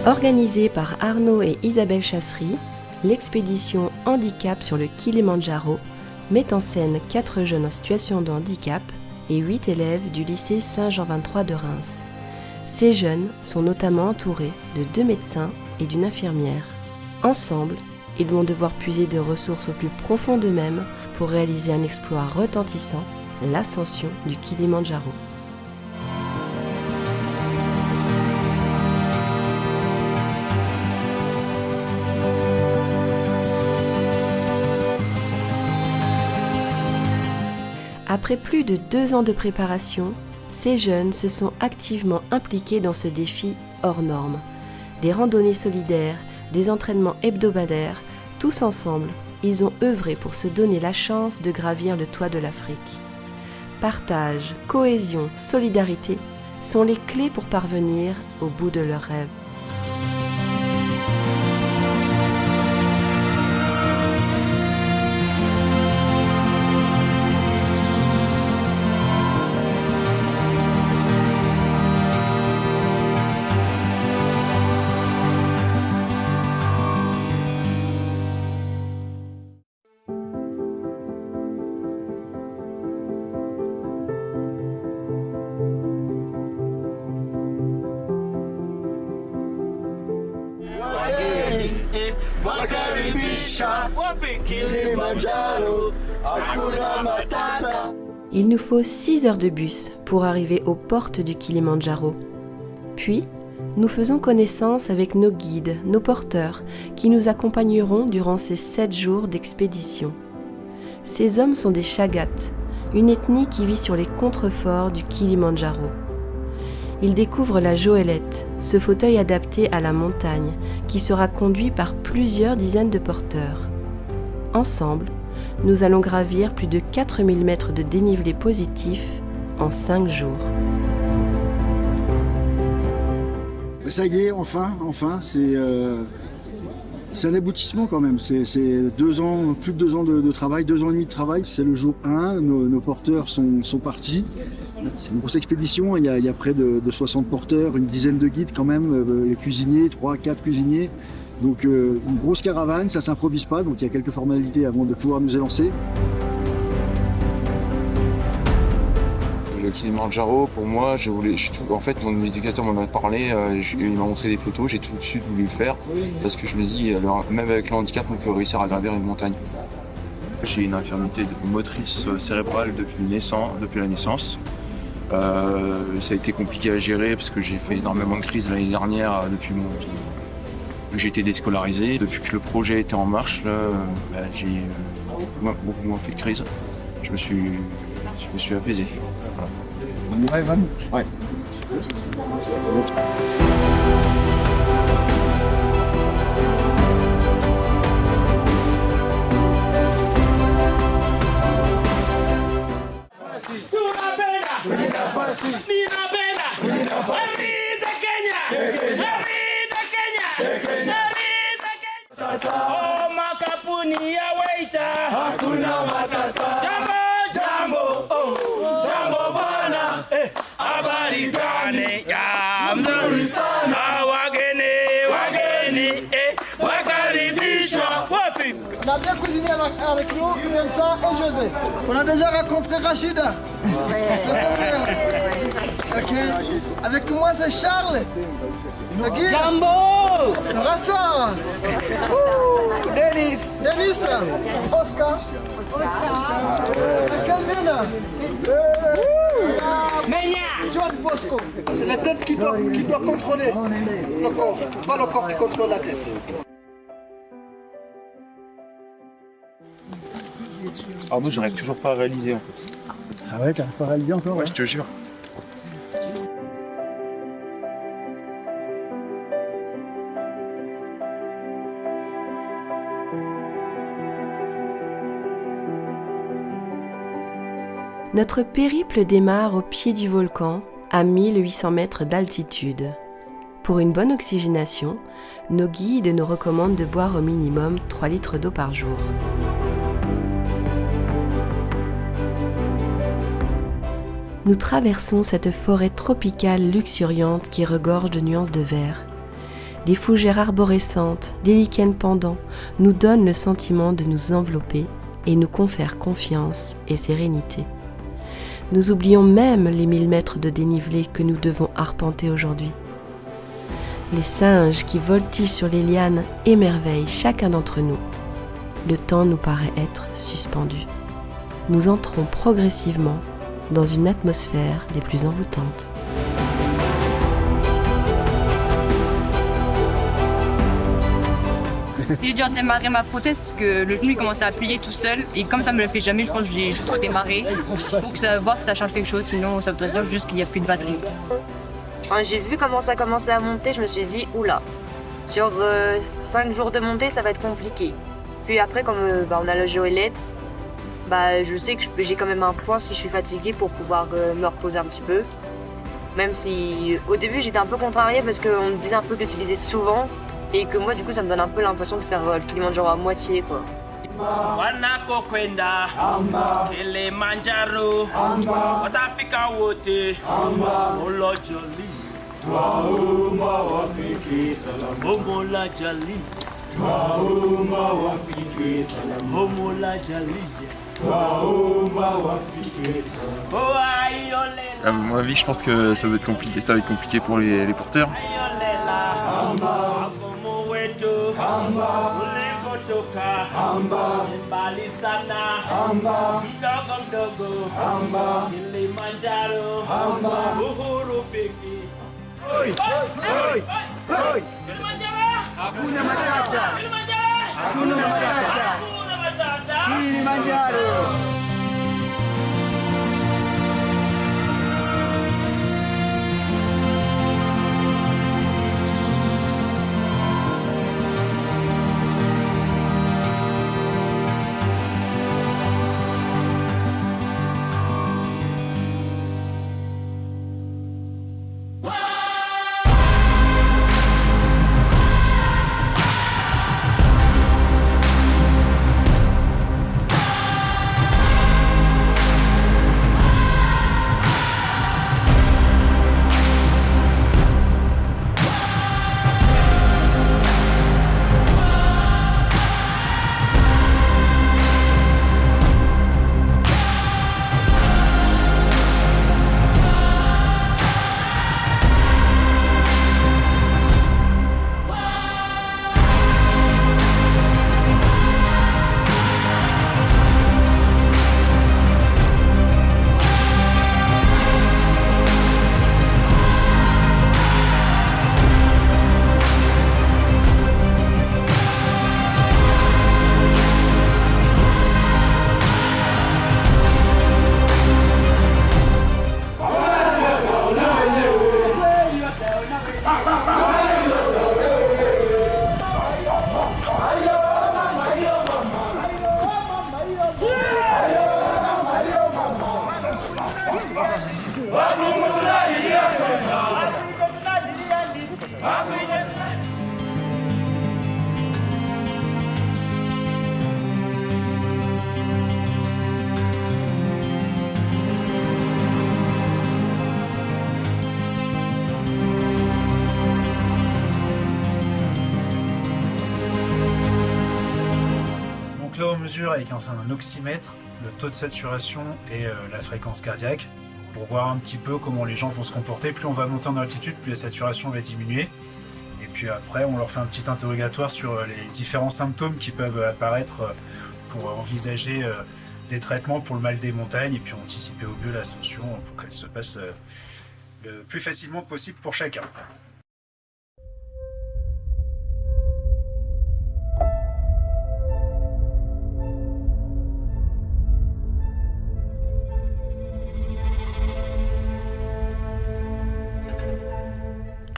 Organisée par Arnaud et Isabelle Chasserie, l'expédition Handicap sur le Kilimandjaro met en scène 4 jeunes en situation de handicap et 8 élèves du lycée Saint-Jean-23 de Reims. Ces jeunes sont notamment entourés de 2 médecins et d'une infirmière. Ensemble, ils vont devoir puiser de ressources au plus profond d'eux-mêmes pour réaliser un exploit retentissant, l'ascension du Kilimandjaro. Après plus de 2 ans de préparation, ces jeunes se sont activement impliqués dans ce défi hors norme. Des randonnées solidaires, des entraînements hebdomadaires, tous ensemble, ils ont œuvré pour se donner la chance de gravir le toit de l'Afrique. Partage, cohésion, solidarité sont les clés pour parvenir au bout de leurs rêves. Il nous faut 6 heures de bus pour arriver aux portes du Kilimandjaro. Puis, nous faisons connaissance avec nos guides, nos porteurs, qui nous accompagneront durant ces 7 jours d'expédition. Ces hommes sont des Chagats, une ethnie qui vit sur les contreforts du Kilimandjaro. Ils découvrent la Joëlette, ce fauteuil adapté à la montagne, qui sera conduit par plusieurs dizaines de porteurs. Ensemble, nous allons gravir plus de 4000 mètres de dénivelé positif en 5 jours. Ça y est, enfin, c'est un aboutissement quand même. C'est 2 ans, plus de 2 ans de travail, 2 ans et demi de travail. C'est le jour 1, nos porteurs sont partis. C'est une grosse expédition, il y a près de 60 porteurs, une dizaine de guides quand même, les cuisiniers, 3-4 cuisiniers. Donc une grosse caravane, ça s'improvise pas, donc il y a quelques formalités avant de pouvoir nous élancer. Le Kilimandjaro, pour moi, en fait, mon éducateur m'en a parlé, il m'a montré des photos, j'ai tout de suite voulu le faire, parce que je me dis, même avec le handicap, on peut réussir à gravir une montagne. J'ai une infirmité motrice cérébrale depuis la naissance. Ça a été compliqué à gérer parce que j'ai fait énormément de crises l'année dernière depuis que j'ai été déscolarisé. Depuis que le projet était en marche, j'ai beaucoup moins fait de crise. Je me suis apaisé. On y va, Evan ? Ouais. On a bien cuisiné avec nous, Vincent et José. On a déjà rencontré Rachida. Ok. Avec moi c'est Charles. Okay. Jambo. Rasta. Denis. Oscar. Calvin. Joan Bosco. C'est la tête qui doit contrôler le corps. Pas le corps qui contrôle la tête. Arnaud, j'arrive toujours pas à réaliser en fait. Ah ouais, t'arrives pas à réaliser encore ? Ouais, je te jure. Notre périple démarre au pied du volcan, à 1800 mètres d'altitude. Pour une bonne oxygénation, nos guides nous recommandent de boire au minimum 3 litres d'eau par jour. Nous traversons cette forêt tropicale luxuriante qui regorge de nuances de vert. Des fougères arborescentes, des lichens pendants, nous donnent le sentiment de nous envelopper et nous confèrent confiance et sérénité. Nous oublions même les 1000 mètres de dénivelé que nous devons arpenter aujourd'hui. Les singes qui voltigent sur les lianes émerveillent chacun d'entre nous. Le temps nous paraît être suspendu. Nous entrons progressivement dans une atmosphère des plus envoûtantes. J'ai dû redémarrer ma prothèse parce que le genou il commençait à plier tout seul et comme ça me le fait jamais, je pense que j'ai juste redémarré pour voir si ça change quelque chose, sinon ça voudrait dire juste qu'il n'y a plus de batterie. Quand j'ai vu comment ça commençait à monter, je me suis dit oula, sur 5 jours de montée ça va être compliqué. Puis après comme on a le géolette, je sais que j'ai quand même un point si je suis fatiguée pour pouvoir me reposer un petit peu. Même si au début j'étais un peu contrariée parce qu'on me disait un peu d'utiliser souvent. Et que moi du coup ça me donne un peu l'impression de faire le Kilimanjaro à moitié quoi. Wanakokwenda Kilimanjaro watafika wote Olojali Twauma wafike salam Mola Jali Twauma wafike salam Mola Jali Twauma wafike salam. À mon avis, je pense que ça va être compliqué pour les porteurs. Hakuna matata. Hakuna matata. Kilimanjaro. Donc là on mesure avec un oxymètre le taux de saturation et la fréquence cardiaque pour voir un petit peu comment les gens vont se comporter. Plus on va monter en altitude, plus la saturation va diminuer. Et puis après on leur fait un petit interrogatoire sur les différents symptômes qui peuvent apparaître pour envisager des traitements pour le mal des montagnes et puis anticiper au mieux l'ascension pour qu'elle se passe le plus facilement possible pour chacun.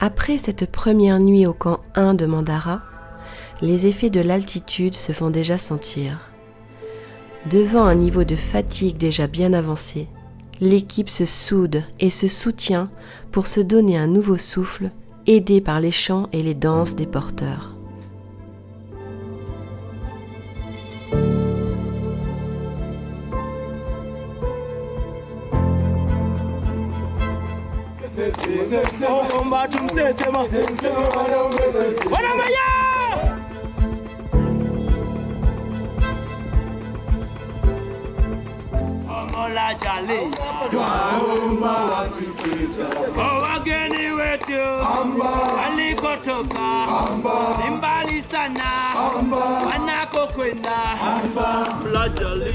Après cette première nuit au camp 1 de Mandara, les effets de l'altitude se font déjà sentir. Devant un niveau de fatigue déjà bien avancé, l'équipe se soude et se soutient pour se donner un nouveau souffle, aidé par les chants et les danses des porteurs. combat tumsesema wana maya Omola jale twauma wafikisa wageni wetu alikotoka mbali sana wanakokwenda Omola jale.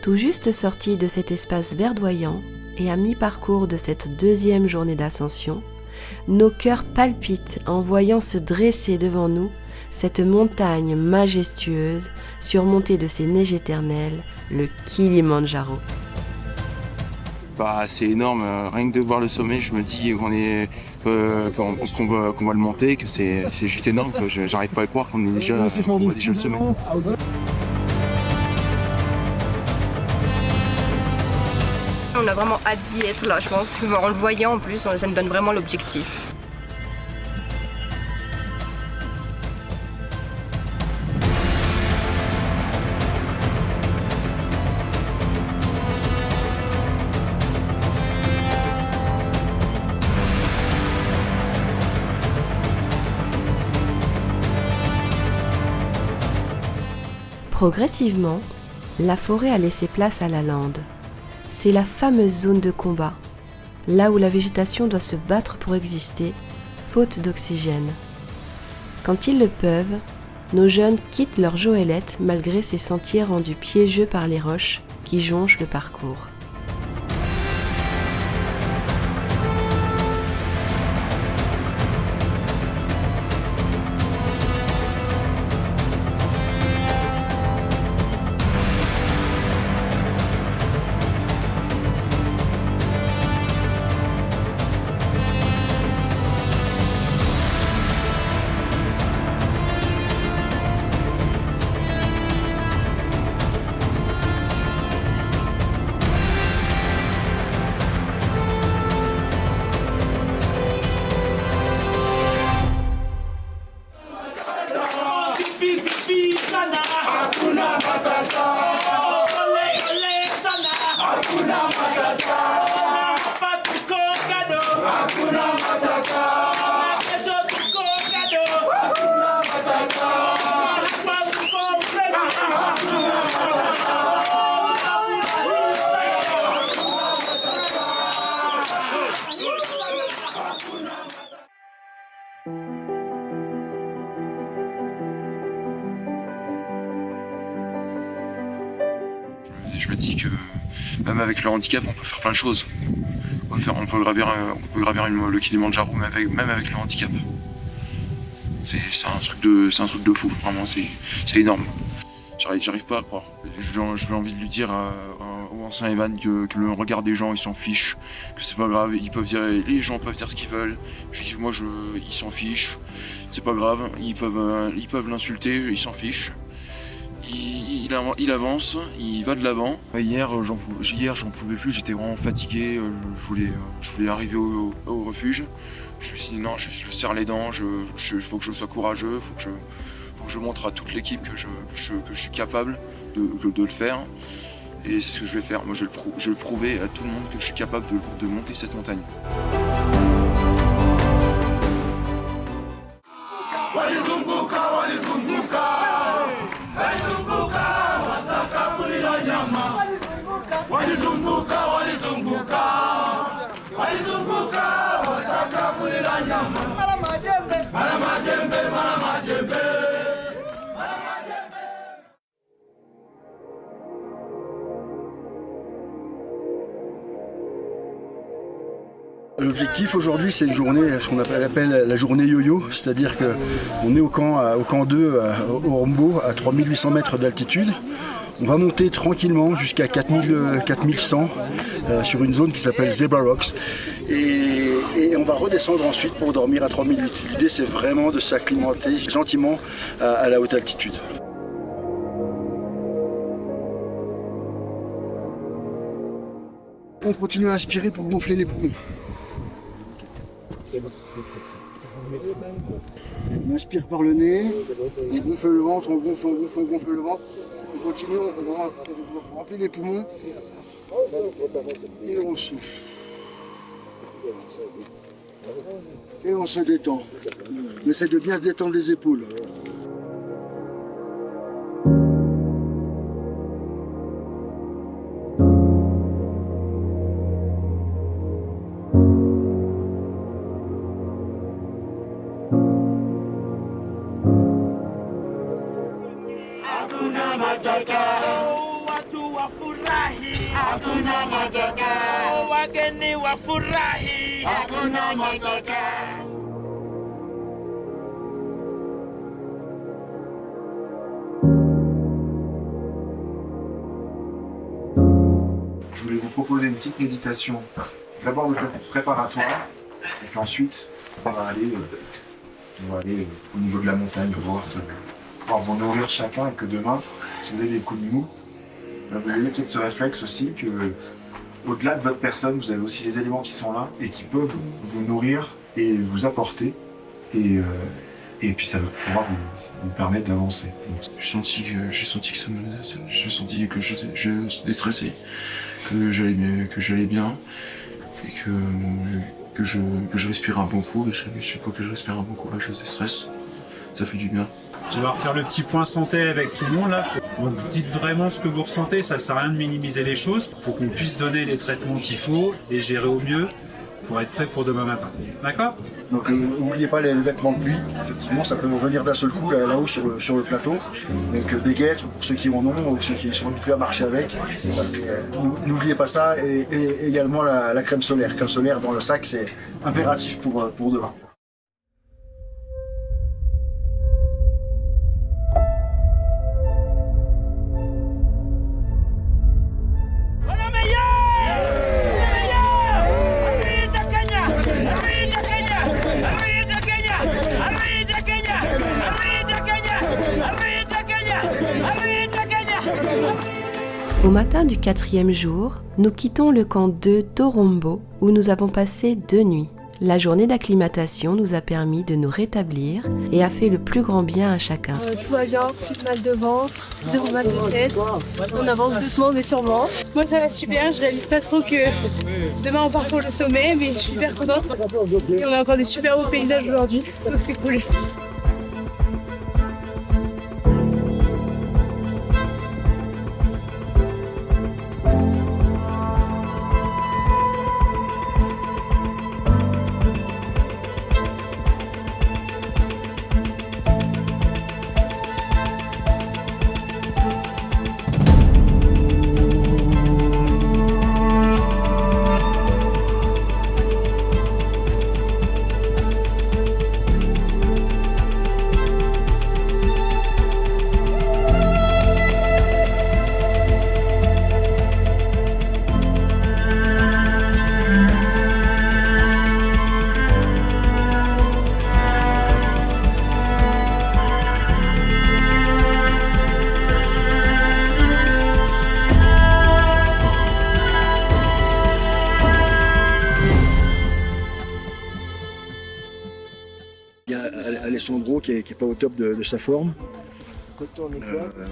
Tout juste sortis de cet espace verdoyant et à mi-parcours de cette deuxième journée d'ascension, nos cœurs palpitent en voyant se dresser devant nous cette montagne majestueuse surmontée de ses neiges éternelles, le Kilimandjaro. C'est énorme, rien que de voir le sommet, je me dis qu'on va le monter, que c'est juste énorme, que j'arrive pas à croire qu'on voit déjà le sommet. On a vraiment hâte d'y être là, je pense. En le voyant en plus, ça me donne vraiment l'objectif. Progressivement, la forêt a laissé place à la lande. C'est la fameuse zone de combat, là où la végétation doit se battre pour exister, faute d'oxygène. Quand ils le peuvent, nos jeunes quittent leur Joëlette malgré ces sentiers rendus piégeux par les roches qui jonchent le parcours. Je me dis que même avec le handicap, on peut faire plein de choses. On peut gravir le Kilimandjaro même avec le handicap. C'est un truc de fou, vraiment, c'est énorme. J'arrive pas à croire. J'ai envie de lui dire au ancien Evan que le regard des gens, ils s'en fichent, que c'est pas grave, les gens peuvent dire ce qu'ils veulent. Je dis ils s'en fichent, c'est pas grave, ils peuvent l'insulter, ils s'en fichent. Il avance, il va de l'avant. Hier, j'en pouvais plus, j'étais vraiment fatigué. Je voulais arriver au refuge. Je me suis dit non, je serre les dents. Faut que je sois courageux, faut que je montre à toute l'équipe que je suis capable de le faire. Et c'est ce que je vais faire. Moi, je vais le prouver à tout le monde que je suis capable de monter cette montagne. L'objectif aujourd'hui, c'est une journée, ce qu'on appelle la journée yo-yo, c'est-à-dire qu'on est au camp 2, au Rombo, à 3800 mètres d'altitude. On va monter tranquillement jusqu'à 4100 sur une zone qui s'appelle Zebra Rocks. Et on va redescendre ensuite pour dormir à 3008. L'idée, c'est vraiment de s'acclimater gentiment à la haute altitude. On continue à inspirer pour gonfler les poumons. On inspire par le nez, on gonfle le ventre, on gonfle le ventre. On continue, on remplit les poumons et on souffle. Et on se détend. On essaie de bien se détendre les épaules. Wageni wafurahi. Hakuna matata. Je voulais vous proposer une petite méditation, d'abord préparatoire, et puis ensuite on va aller au niveau de la montagne, pouvoir vous nourrir chacun, et que demain, si vous avez des coups de mou, vous avez peut-être ce réflexe aussi que au-delà de votre personne, vous avez aussi les éléments qui sont là et qui peuvent vous nourrir et vous apporter, et puis ça va pouvoir vous permettre d'avancer. J'ai senti que je déstressais, que j'allais bien, et que je respire un bon coup, et chaque fois que je respire un bon coup, je déstresse, ça fait du bien. Je vais refaire le petit point santé avec tout le monde là. Donc dites vraiment ce que vous ressentez, ça sert à rien de minimiser les choses pour qu'on puisse donner les traitements qu'il faut et gérer au mieux pour être prêt pour demain matin. D'accord ? Donc n'oubliez pas les vêtements de pluie, effectivement ça peut revenir d'un seul coup là-haut sur le plateau. Donc des guêtres pour ceux qui en ont ou ceux qui sont habitués à marcher avec. N'oubliez pas ça, et également la crème solaire. Crème solaire dans le sac, c'est impératif pour demain. Au matin du 4e jour, nous quittons le camp 2 d'Orombo où nous avons passé 2 nuits. La journée d'acclimatation nous a permis de nous rétablir et a fait le plus grand bien à chacun. Tout va bien, plus de mal de ventre, zéro mal de tête. On avance doucement mais sûrement. Moi ça va super, je réalise pas trop que demain on part pour le sommet, mais je suis hyper contente. Et on a encore des super beaux paysages aujourd'hui, donc c'est cool. Alessandro qui est pas au top de sa forme.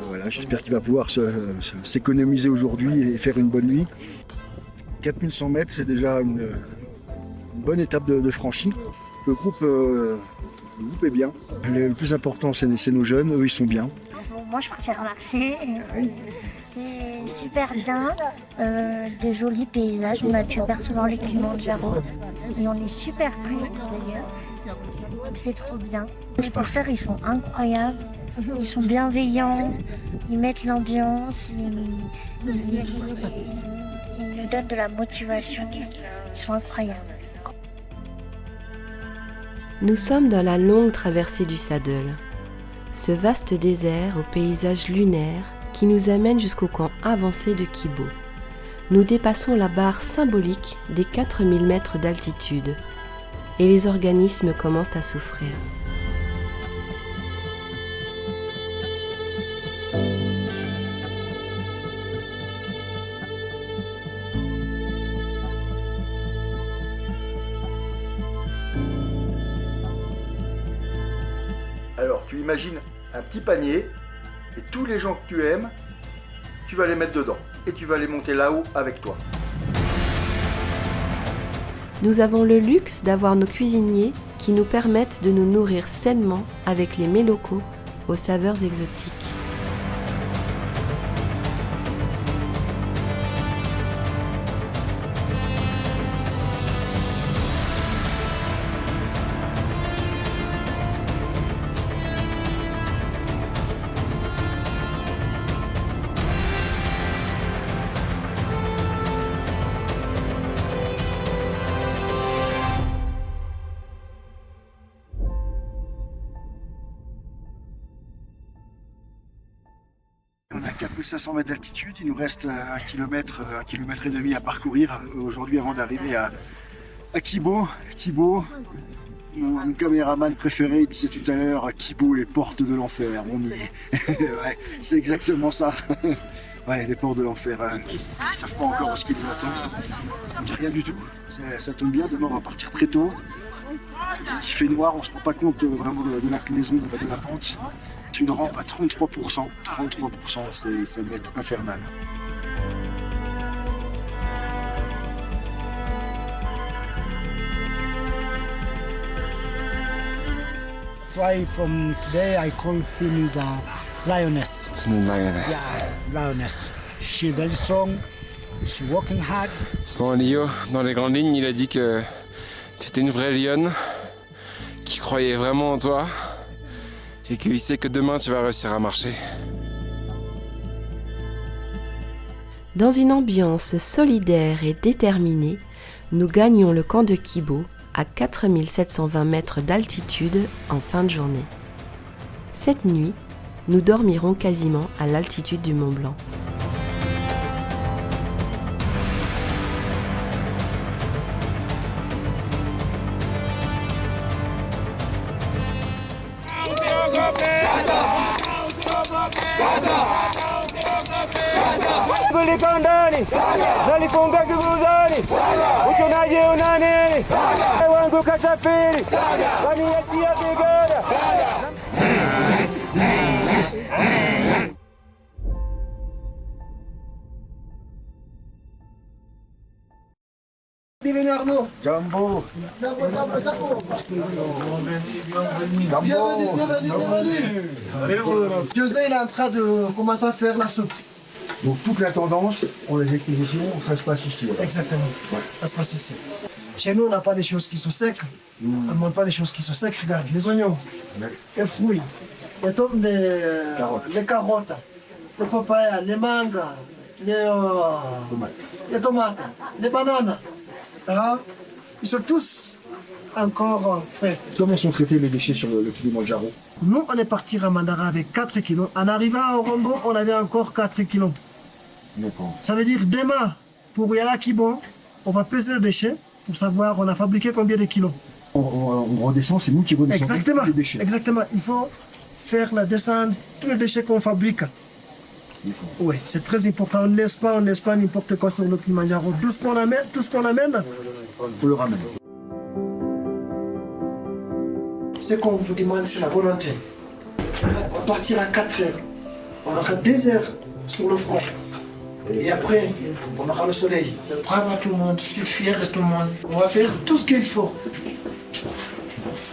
Voilà, j'espère qu'il va pouvoir s'économiser aujourd'hui et faire une bonne nuit. 4100 mètres, c'est déjà une bonne étape de franchie. Le groupe est bien. Le plus important, c'est nos jeunes, eux ils sont bien. Moi je préfère marcher. Super bien, des jolis paysages, on a pu apercevoir les Kilimanjaro et on est super près d'ailleurs, c'est trop bien. Les porteurs ils sont incroyables, ils sont bienveillants, ils mettent l'ambiance, ils nous donnent de la motivation, ils sont incroyables. Nous sommes dans la longue traversée du Saddle, ce vaste désert au paysage lunaire qui nous amène jusqu'au camp avancé de Kibo. Nous dépassons la barre symbolique des 4000 mètres d'altitude et les organismes commencent à souffrir. Alors, tu imagines un petit panier et tous les gens que tu aimes, tu vas les mettre dedans et tu vas les monter là-haut avec toi. Nous avons le luxe d'avoir nos cuisiniers qui nous permettent de nous nourrir sainement avec les mets locaux aux saveurs exotiques. On a 4500 mètres d'altitude, il nous reste 1 kilomètre et demi à parcourir aujourd'hui avant d'arriver à Kibo. Kibo, mon caméraman préféré, il disait tout à l'heure, Kibo, les portes de l'enfer, on y est. Ouais, c'est exactement ça. Ouais, les portes de l'enfer, ils ne savent pas encore ce qui les attend. On ne dit rien du tout, ça tombe bien, demain on va partir très tôt. Il fait noir, on ne se rend pas compte vraiment de l'inclinaison de la pente. Une rampe à 33%, ça va être infernal. That's why from today I call him is a lioness. Lioness. Yeah, lioness. She's very strong, she's working hard. Bon, Lio, dans les grandes lignes, il a dit que tu étais une vraie lionne, qui croyait vraiment en toi. Et qu'il sait que demain tu vas réussir à marcher. Dans une ambiance solidaire et déterminée, nous gagnons le camp de Kibo à 4720 mètres d'altitude en fin de journée. Cette nuit, nous dormirons quasiment à l'altitude du Mont Blanc. Kulikondani nalifunga kiguzani uchonaje unanini wangu kasafiri waniachia vigora. Bienvenue Arnaud. Jumbo. José il est en train de commencer à faire la soupe. Donc toute la tendance, on les acquisitions, ça se passe ici. Ouais. Exactement, ouais. Ça se passe ici. Chez nous, on n'a pas des choses qui sont secs. On ne mange pas des choses qui sont secs. Regarde, les oignons, les fruits, les carottes, les papayas, les mangues, les tomates, les bananes. Hein? Ils sont tous encore frais. Comment sont traités les déchets sur le Kilimandjaro? Nous, on est parti à Mandara avec 4 kilos. En arrivant à Orombo, on avait encore 4 kilos. Ça veut dire demain, pour y aller à Kibo, on va peser le déchet pour savoir on a fabriqué combien de kilos. On redescend, c'est nous qui redescendons tous les déchets. Exactement, il faut faire la descente, tous les déchets qu'on fabrique. Oui, c'est très important. On ne laisse pas n'importe quoi sur le Kilimandjaro. Tout ce qu'on amène, il faut le ramener. Ce qu'on vous demande, c'est la volonté. On va partir à 4 heures. On aura 2 heures sur le front. Et après, on aura le soleil. Bravo à tout le monde, je suis fier de tout le monde. On va faire tout ce qu'il faut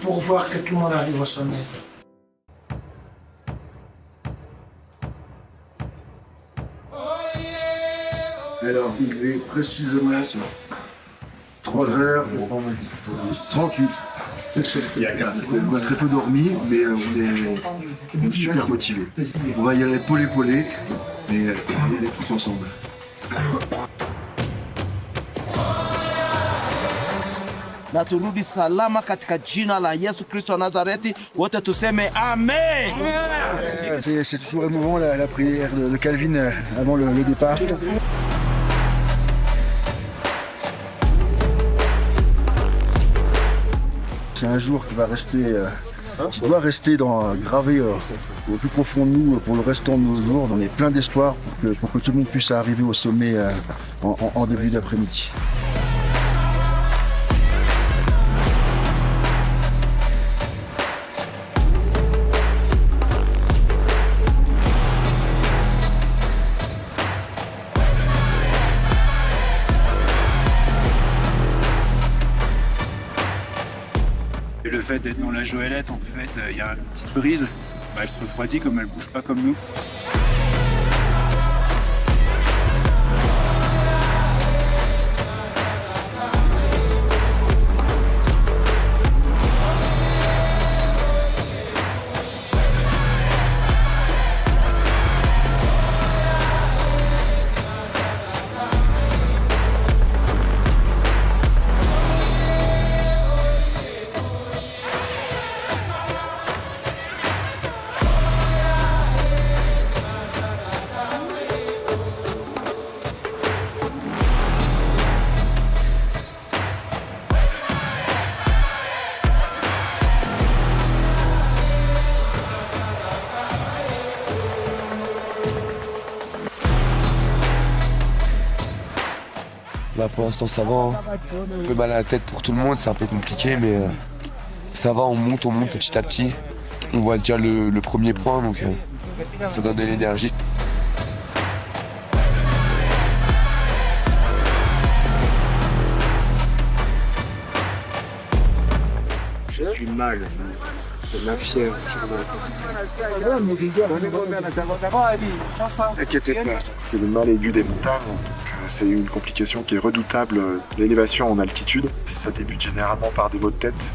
pour voir que tout le monde arrive au sommet. Alors, il est précisément 3h38. On a très peu dormi, mais on est super motivés. On va y aller épaulé et y aller tous ensemble. na turudi salama katika jina la Yesu Kristo wa Nazareti. Wote tuseme amen. C'est toujours émouvant la prière de Calvin avant le départ. C'est un jour qui va rester, qui doit rester gravé au plus profond de nous pour le restant de nos jours. On est plein d'espoir pour que tout le monde puisse arriver au sommet en début d'après-midi. Et le fait d'être dans la Joëlette, en fait, il y a une petite brise, elle se refroidit comme elle bouge pas comme nous. Là pour l'instant ça va, hein. Un peu mal à la tête pour tout le monde, c'est un peu compliqué mais ça va, on monte petit à petit. On voit déjà le premier point donc ça donne de l'énergie. Je suis mal, de la fièvre. Inquiétez pas. C'est le mal aigu des montagnes, donc c'est une complication qui est redoutable. L'élévation en altitude, ça débute généralement par des maux de tête.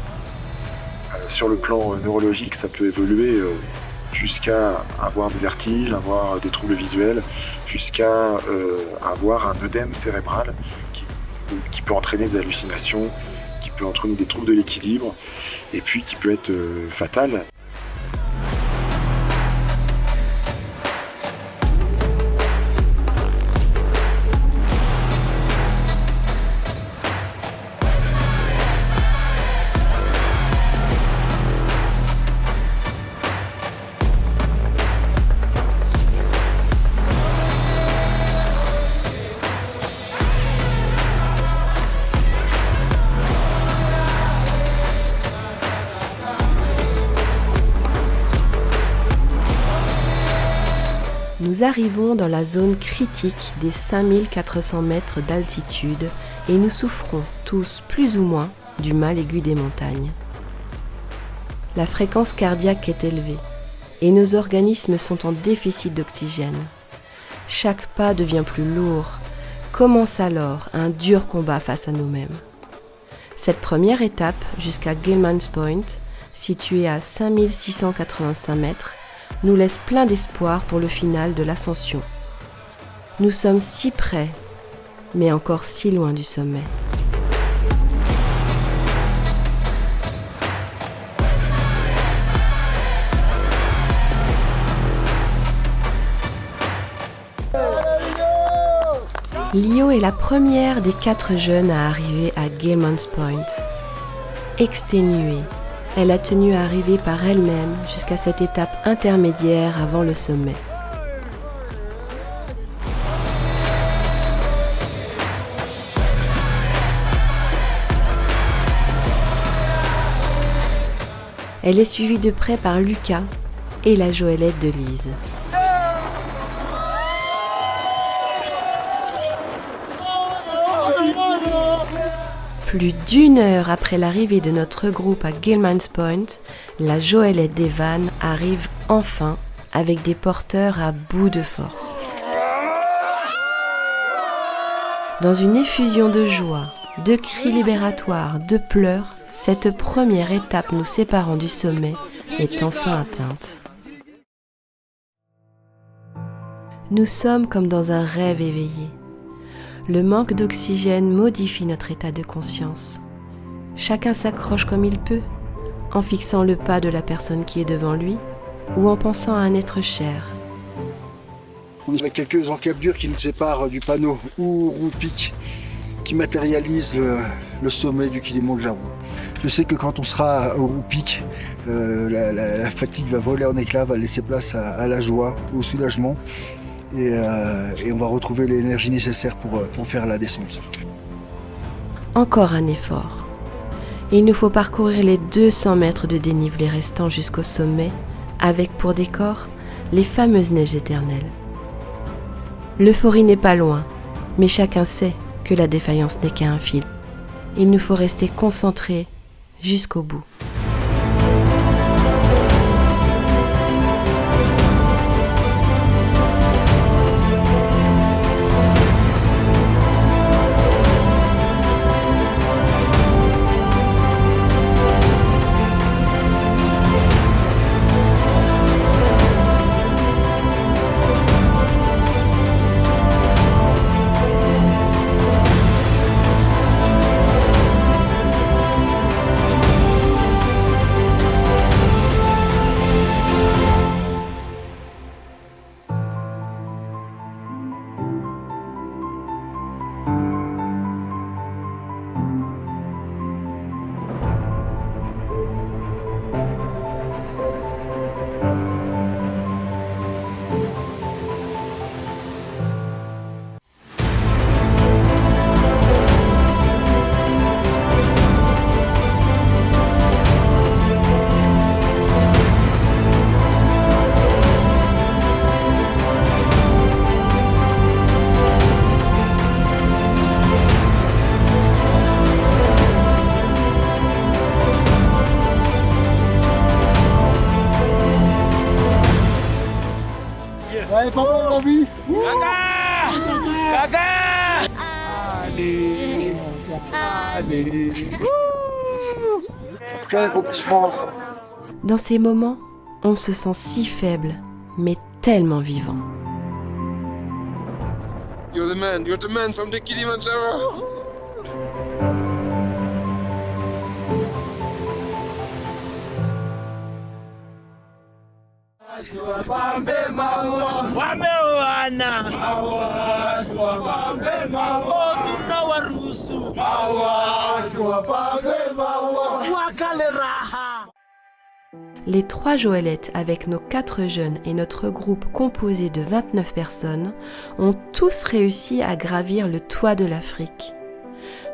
Sur le plan neurologique, ça peut évoluer jusqu'à avoir des vertiges, avoir des troubles visuels, jusqu'à avoir un œdème cérébral qui peut entraîner des hallucinations, qui peut entraîner des troubles de l'équilibre et puis qui peut être fatal. Nous arrivons dans la zone critique des 5400 mètres d'altitude et nous souffrons tous plus ou moins du mal aigu des montagnes. La fréquence cardiaque est élevée et nos organismes sont en déficit d'oxygène. Chaque pas devient plus lourd. Commence alors un dur combat face à nous-mêmes. Cette première étape jusqu'à Gilman's Point, située à 5685 mètres, nous laisse plein d'espoir pour le final de l'ascension. Nous sommes si près, mais encore si loin du sommet. Lio est la première des 4 jeunes à arriver à Gilman's Point. Exténuée, elle a tenu à arriver par elle-même jusqu'à cette étape intermédiaire avant le sommet. Elle est suivie de près par Lucas et la Joëlette de Lise. Plus d'1 heure après l'arrivée de notre groupe à Gilman's Point, la Joëlette d'Evan arrive enfin avec des porteurs à bout de force. Dans une effusion de joie, de cris libératoires, de pleurs, cette première étape nous séparant du sommet est enfin atteinte. Nous sommes comme dans un rêve éveillé. Le manque d'oxygène modifie notre état de conscience. Chacun s'accroche comme il peut, en fixant le pas de la personne qui est devant lui ou en pensant à un être cher. On a quelques encablures qui nous séparent du panneau Urupic qui matérialise le sommet du Kilimandjaro. Je sais que quand on sera au Urupic, la fatigue va voler en éclats, va laisser place à la joie, au soulagement et on va retrouver l'énergie nécessaire pour faire la descente. Encore un effort. Il nous faut parcourir les 200 mètres de dénivelé restant jusqu'au sommet, avec pour décor les fameuses neiges éternelles. L'euphorie n'est pas loin, mais chacun sait que la défaillance n'est qu'à un fil. Il nous faut rester concentrés jusqu'au bout. Allez, papa, on l'a vu. Gaga! Allez! Allez! Quel accomplissement! Dans ces moments, on se sent si faible, mais tellement vivant. You're the man from the Kilimanjaro. Les 3 Joëlettes, avec nos 4 jeunes et notre groupe composé de 29 personnes, ont tous réussi à gravir le toit de l'Afrique.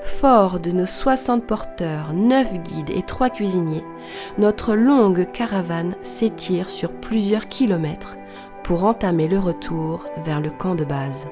Fort de nos 60 porteurs, 9 guides et 3 cuisiniers, notre longue caravane s'étire sur plusieurs kilomètres pour entamer le retour vers le camp de base.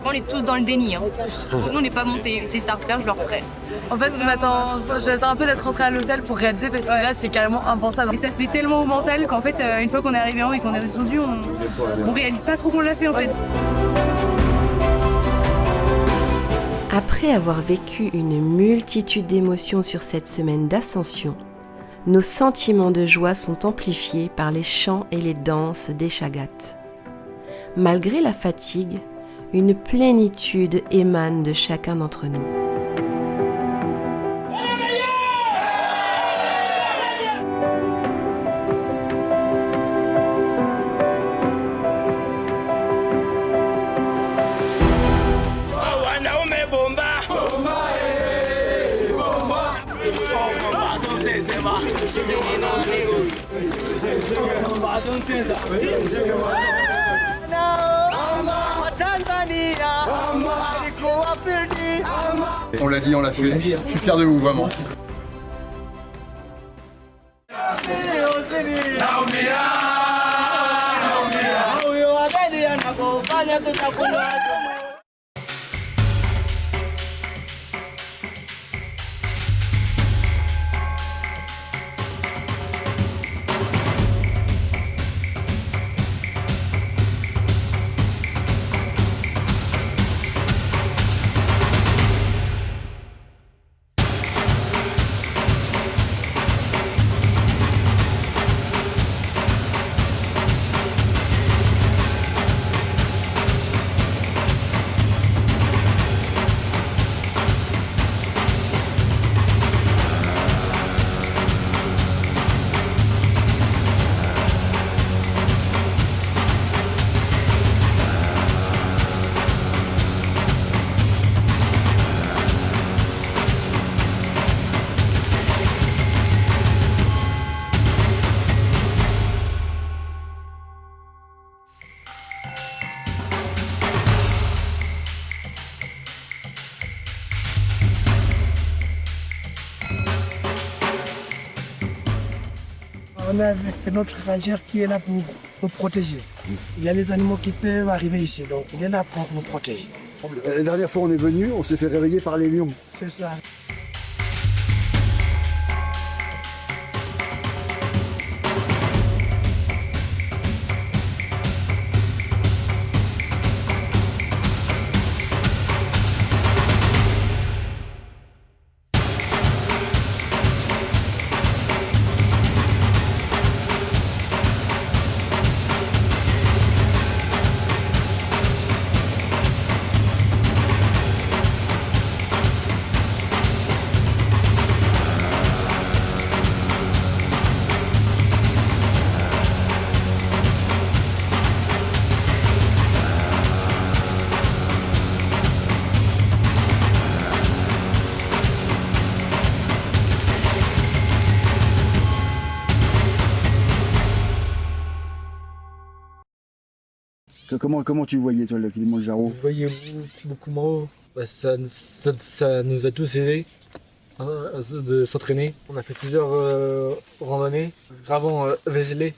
On est tous dans le déni. Nous, on n'est pas montés. Si c'est à refaire, je le referai. En fait, j'attends un peu d'être rentrée à l'hôtel pour réaliser parce que là, c'est carrément impensable. Et ça se met tellement au mental qu'en fait, une fois qu'on est arrivé en haut et qu'on est descendu, on réalise pas trop qu'on l'a fait en fait. Après avoir vécu une multitude d'émotions sur cette semaine d'ascension, nos sentiments de joie sont amplifiés par les chants et les danses des Chagat. Malgré la fatigue, une plénitude émane de chacun d'entre nous. On l'a dit, on l'a fait. Je suis fier de vous, vraiment. On a notre ranger qui est là pour nous protéger. Il y a les animaux qui peuvent arriver ici, donc il est là pour nous protéger. La dernière fois on est venu, on s'est fait réveiller par les lions. C'est ça. Comment tu voyais toi le Kilimandjaro? Vous voyez beaucoup moins. Ça nous a tous aidés de s'entraîner. On a fait plusieurs randonnées. Gravant Vézelay,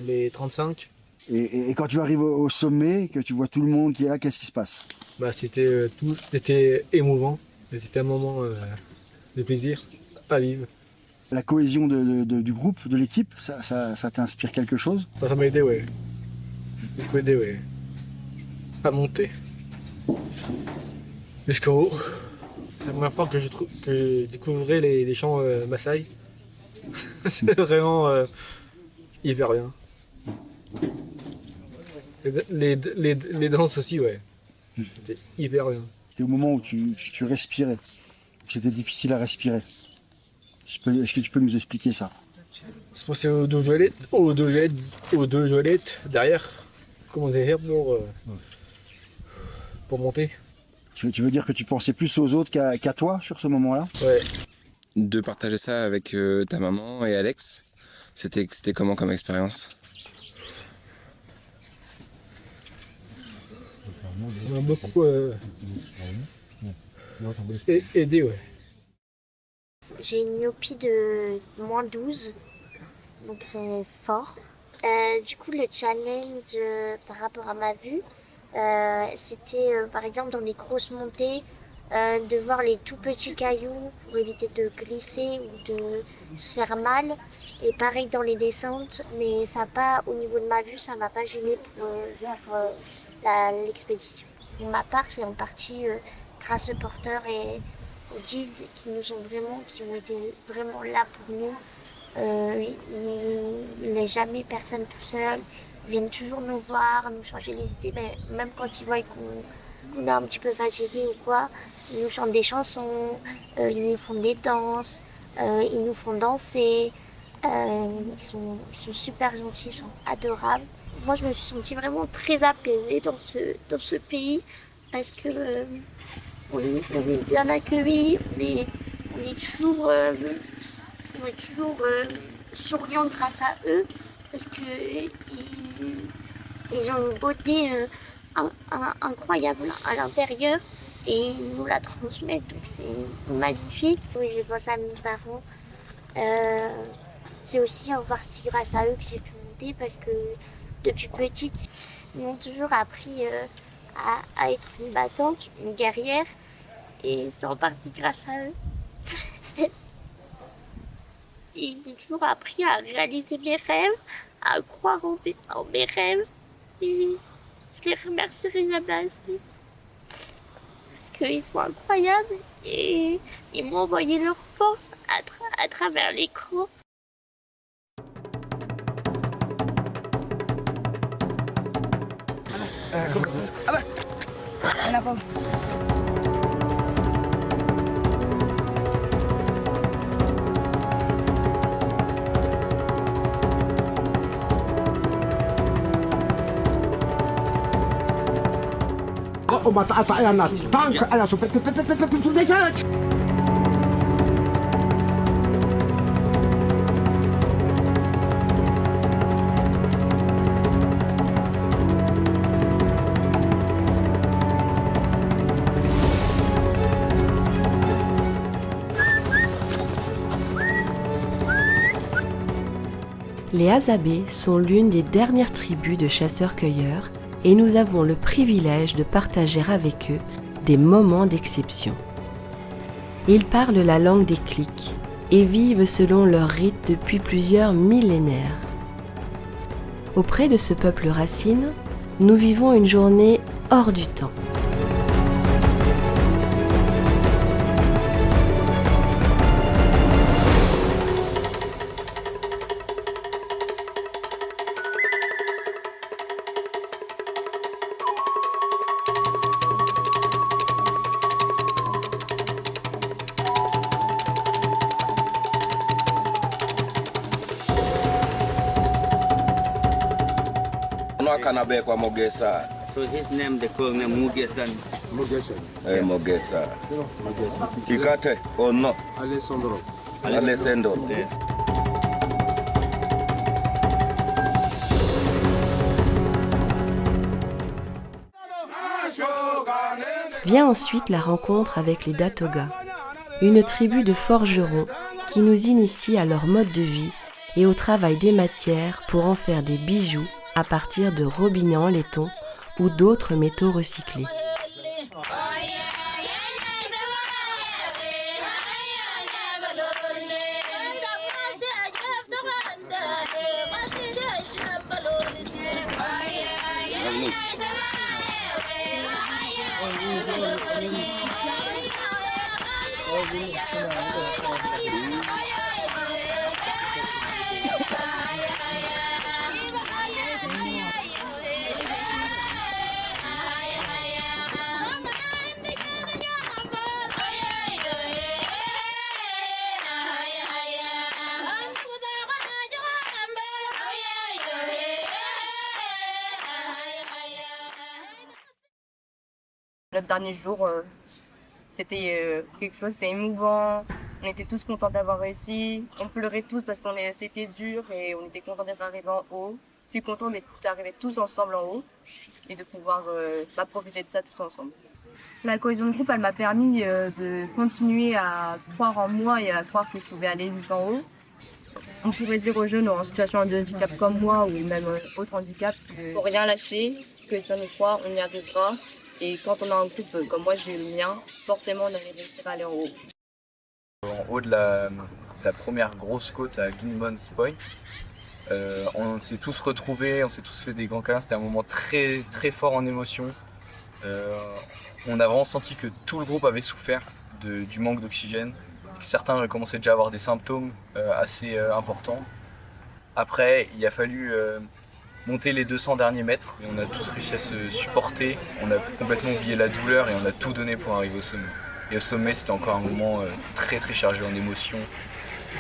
les 35. Et quand tu arrives au sommet, que tu vois tout le monde qui est là, qu'est-ce qui se passe? C'était émouvant. C'était un moment de plaisir à vivre. La cohésion du groupe, de l'équipe, ça t'inspire quelque chose? Ça m'a aidé, ouais. Ça m'a aidé, ouais. À monter. Jusqu'en haut. C'est la première fois que je découvrais les chants Maasai. C'est vraiment hyper bien. Les danses aussi, ouais. C'était hyper bien. C'était au moment où tu respirais. C'était difficile à respirer. Est-ce que tu peux nous expliquer ça? Se passer aux deux joëlettes derrière. Comment dire pour monter. Tu veux dire que tu pensais plus aux autres qu'à toi sur ce moment-là? Ouais. De partager ça avec ta maman et Alex, c'était comment comme expérience? On a beaucoup aidé, ouais. J'ai une myopie de -12, donc c'est fort. Du coup, le challenge par rapport à ma vue, c'était par exemple dans les grosses montées, de voir les tout petits cailloux pour éviter de glisser ou de se faire mal. Et pareil dans les descentes, mais ça pas, au niveau de ma vue, ça m'a pas gêné pour faire l'expédition. Pour ma part, c'est en partie grâce aux porteurs et aux guides qui ont été vraiment là pour nous. Il n'est jamais personne tout seul. Ils viennent toujours nous voir, nous changer les idées, mais même quand ils voient qu'on est un petit peu fatigué ou quoi, ils nous chantent des chansons, ils nous font des danses, ils nous font danser. Ils sont super gentils, ils sont adorables. Moi, je me suis sentie vraiment très apaisée dans ce pays parce que on est bien accueillis, on est toujours on est toujours souriant grâce à eux parce qu'ils ont une beauté incroyable à l'intérieur et ils nous la transmettent, donc c'est magnifique. Oui, je pense à mes parents. C'est aussi en partie grâce à eux que j'ai pu monter parce que depuis petite, ils m'ont toujours appris à être une battante, une guerrière, et c'est en partie grâce à eux. Ils m'ont toujours appris à réaliser mes rêves, à croire en mes rêves, et je les remercierai jamais assez. Parce qu'ils sont incroyables et ils m'ont envoyé leur force à travers l'écran. Ah bah, on a pas. Les Azabés sont l'une des dernières tribus de chasseurs-cueilleurs et nous avons le privilège de partager avec eux des moments d'exception. Ils parlent la langue des clics et vivent selon leurs rites depuis plusieurs millénaires. Auprès de ce peuple racine, nous vivons une journée hors du temps. Kanabekwa Mogesa. So his name they call him Mugesan. Mogesa. Mogesa. Mogesa. Ikate or no? Alessandro. Alessandro. Yeah. Vient ensuite la rencontre avec les Datoga, une tribu de forgerons qui nous initie à leur mode de vie et au travail des matières pour en faire des bijoux à partir de robinets en laiton ou d'autres métaux recyclés. Notre dernier jour, c'était quelque chose, c'était émouvant. On était tous contents d'avoir réussi. On pleurait tous parce que c'était dur et on était contents d'être arrivés en haut. Je suis contente d'être arrivés tous ensemble en haut et de pouvoir profiter de ça tous ensemble. La cohésion de groupe, elle m'a permis de continuer à croire en moi et à croire que je pouvais aller jusqu'en haut. On pourrait dire aux jeunes en situation de handicap comme moi ou même autre handicap, il ne faut rien lâcher, que si on y croit, on y arrivera. Et quand on a un groupe comme moi, j'ai eu le mien, forcément on allait réussir à aller en haut. En haut de la première grosse côte à Gibbons Point, on s'est tous retrouvés, on s'est tous fait des grands câlins. C'était un moment très très fort en émotion. On a vraiment senti que tout le groupe avait souffert du manque d'oxygène. Certains avaient commencé déjà à avoir des symptômes assez importants. Après, il a fallu monter les 200 derniers mètres et on a tous réussi à se supporter. On a complètement oublié la douleur et on a tout donné pour arriver au sommet. Et au sommet, c'était encore un moment très très chargé en émotions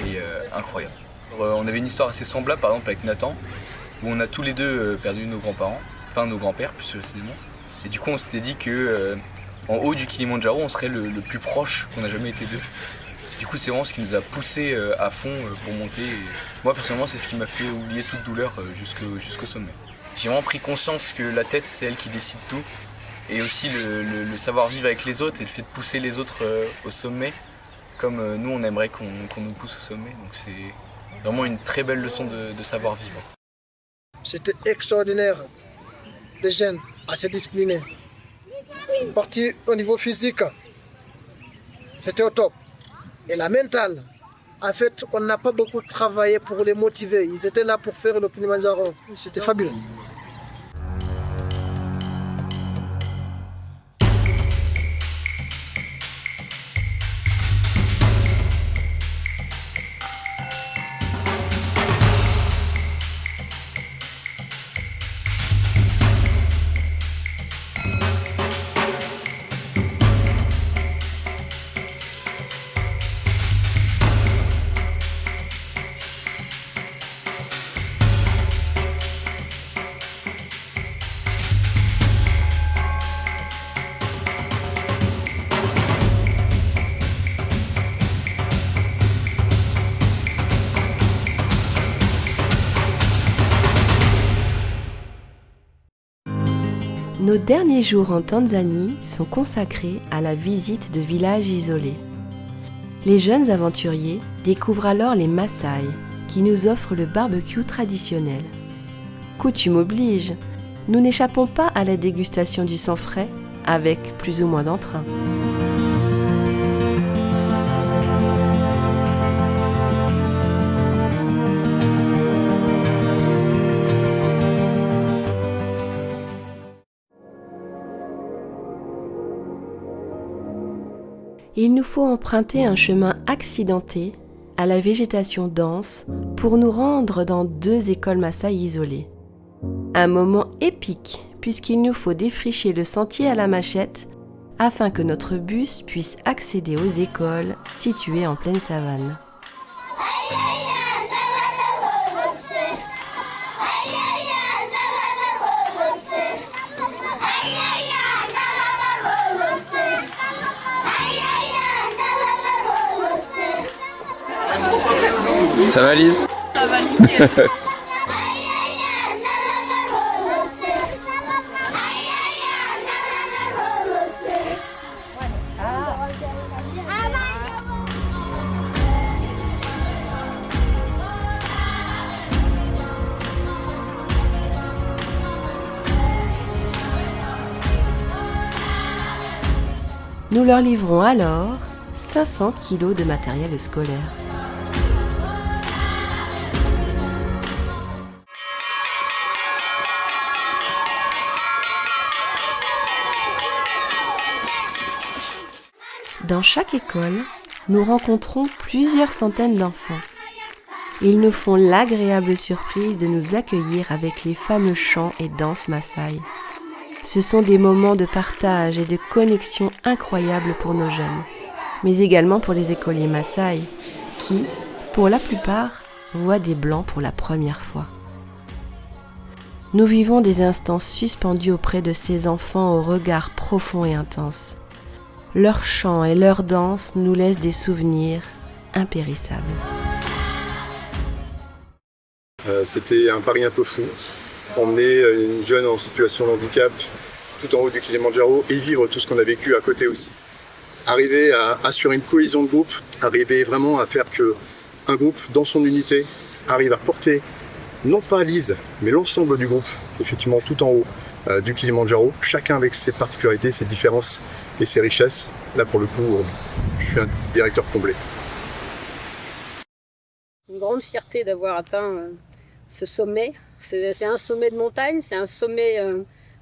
et incroyable. On avait une histoire assez semblable par exemple avec Nathan, où on a tous les deux perdu nos grands-parents, enfin nos grands-pères plus précisément. Et du coup on s'était dit que en haut du Kilimandjaro on serait le plus proche qu'on n'a jamais été d'eux. Du coup, c'est vraiment ce qui nous a poussé à fond pour monter. Et moi, personnellement, c'est ce qui m'a fait oublier toute douleur jusqu'au sommet. J'ai vraiment pris conscience que la tête, c'est elle qui décide tout. Et aussi le savoir vivre avec les autres et le fait de pousser les autres au sommet, comme nous, on aimerait qu'on nous pousse au sommet. Donc c'est vraiment une très belle leçon de savoir vivre. C'était extraordinaire. Les jeunes assez disciplinés. Parti au niveau physique, c'était au top. Et la mentale, en fait, on n'a pas beaucoup travaillé pour les motiver. Ils étaient là pour faire le Kilimanjaro. C'était fabuleux. Nos derniers jours en Tanzanie sont consacrés à la visite de villages isolés. Les jeunes aventuriers découvrent alors les Maasai, qui nous offrent le barbecue traditionnel. Coutume oblige, nous n'échappons pas à la dégustation du sang frais, avec plus ou moins d'entrain. Il nous faut emprunter un chemin accidenté, à la végétation dense, pour nous rendre dans 2 écoles Maasai isolées. Un moment épique, puisqu'il nous faut défricher le sentier à la machette, afin que notre bus puisse accéder aux écoles situées en pleine savane. Ça va Lise? Ça va nickel. Nous leur livrons alors 500 kilos de matériel scolaire. Dans chaque école, nous rencontrons plusieurs centaines d'enfants. Ils nous font l'agréable surprise de nous accueillir avec les fameux chants et danses Maasai. Ce sont des moments de partage et de connexion incroyables pour nos jeunes, mais également pour les écoliers Maasai, qui, pour la plupart, voient des blancs pour la première fois. Nous vivons des instants suspendus auprès de ces enfants au regard profond et intense. Leurs chants et leurs danses nous laissent des souvenirs impérissables. C'était un pari un peu fou. Emmener une jeune en situation de handicap tout en haut du Kilimanjaro et vivre tout ce qu'on a vécu à côté aussi. Arriver à assurer une cohésion de groupe, arriver vraiment à faire qu'un groupe, dans son unité, arrive à porter non pas Lise, mais l'ensemble du groupe, effectivement tout en haut du Kilimanjaro, chacun avec ses particularités, ses différences et ses richesses. Là pour le coup, je suis un directeur comblé. Une grande fierté d'avoir atteint ce sommet. C'est un sommet de montagne, c'est un sommet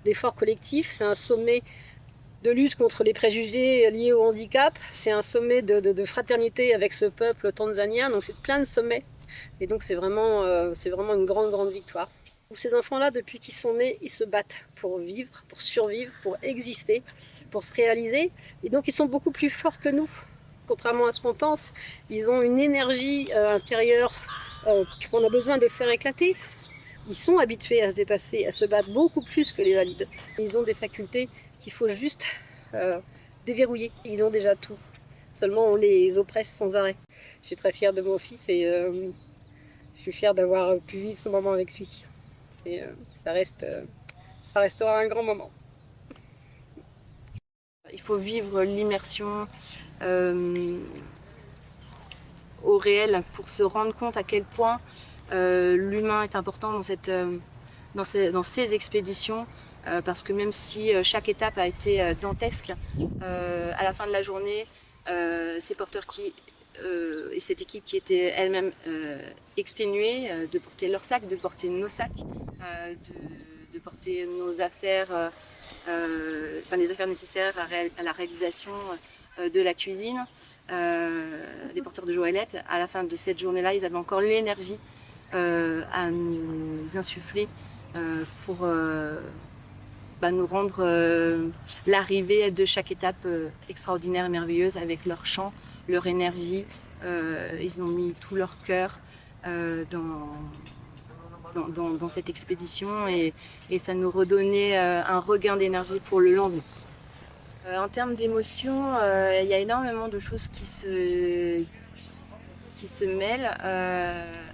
d'effort collectif, c'est un sommet de lutte contre les préjugés liés au handicap, c'est un sommet de fraternité avec ce peuple tanzanien, donc c'est plein de sommets. Et donc c'est vraiment une grande victoire. Ces enfants-là, depuis qu'ils sont nés, ils se battent pour vivre, pour survivre, pour exister, pour se réaliser. Et donc ils sont beaucoup plus forts que nous. Contrairement à ce qu'on pense, ils ont une énergie intérieure qu'on a besoin de faire éclater. Ils sont habitués à se dépasser, à se battre beaucoup plus que les valides. Ils ont des facultés qu'il faut juste déverrouiller. Ils ont déjà tout. Seulement, on les oppresse sans arrêt. Je suis très fière de mon fils et je suis fière d'avoir pu vivre ce moment avec lui. Ça restera un grand moment. Il faut vivre l'immersion au réel pour se rendre compte à quel point l'humain est important dans ces expéditions. Parce que même si chaque étape a été dantesque, à la fin de la journée, ces porteurs et cette équipe qui était elle-même exténuée, de porter leurs sacs, de porter nos sacs, de porter nos affaires, les affaires nécessaires à la réalisation de la cuisine, des porteurs de joëlettes. À la fin de cette journée-là, ils avaient encore l'énergie à nous insuffler pour nous rendre l'arrivée de chaque étape extraordinaire et merveilleuse avec leur chant, leur énergie. Ils ont mis tout leur cœur dans cette expédition et ça nous redonnait un regain d'énergie pour le lendemain. En termes d'émotions, il y a énormément de choses qui se mêlent.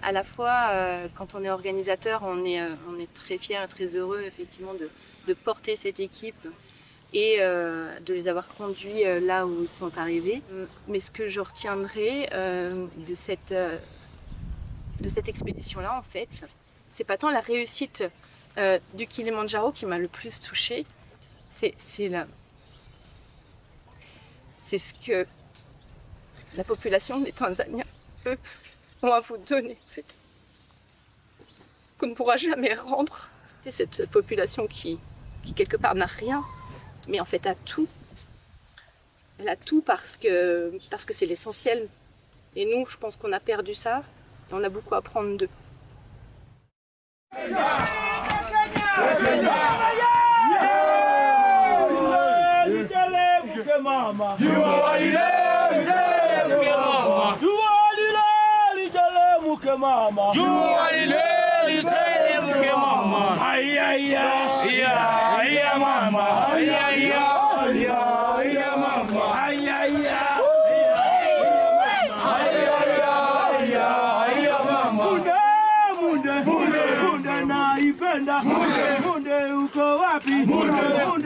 À la fois, quand on est organisateur, on est très fiers et très heureux effectivement de porter cette équipe et de les avoir conduits là où ils sont arrivés. Mais ce que je retiendrai de cette expédition-là, en fait, c'est pas tant la réussite du Kilimandjaro qui m'a le plus touchée, c'est ce que la population des Tanzaniens ont à vous donner, en fait, qu'on ne pourra jamais rendre. C'est cette population qui quelque part n'a rien, mais en fait a tout. Elle a tout parce que c'est l'essentiel. Et nous, je pense qu'on a perdu ça, et on a beaucoup à prendre d'eux. Munde uko wapi? Munde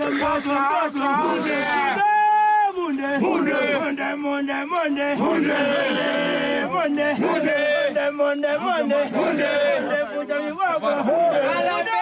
Munde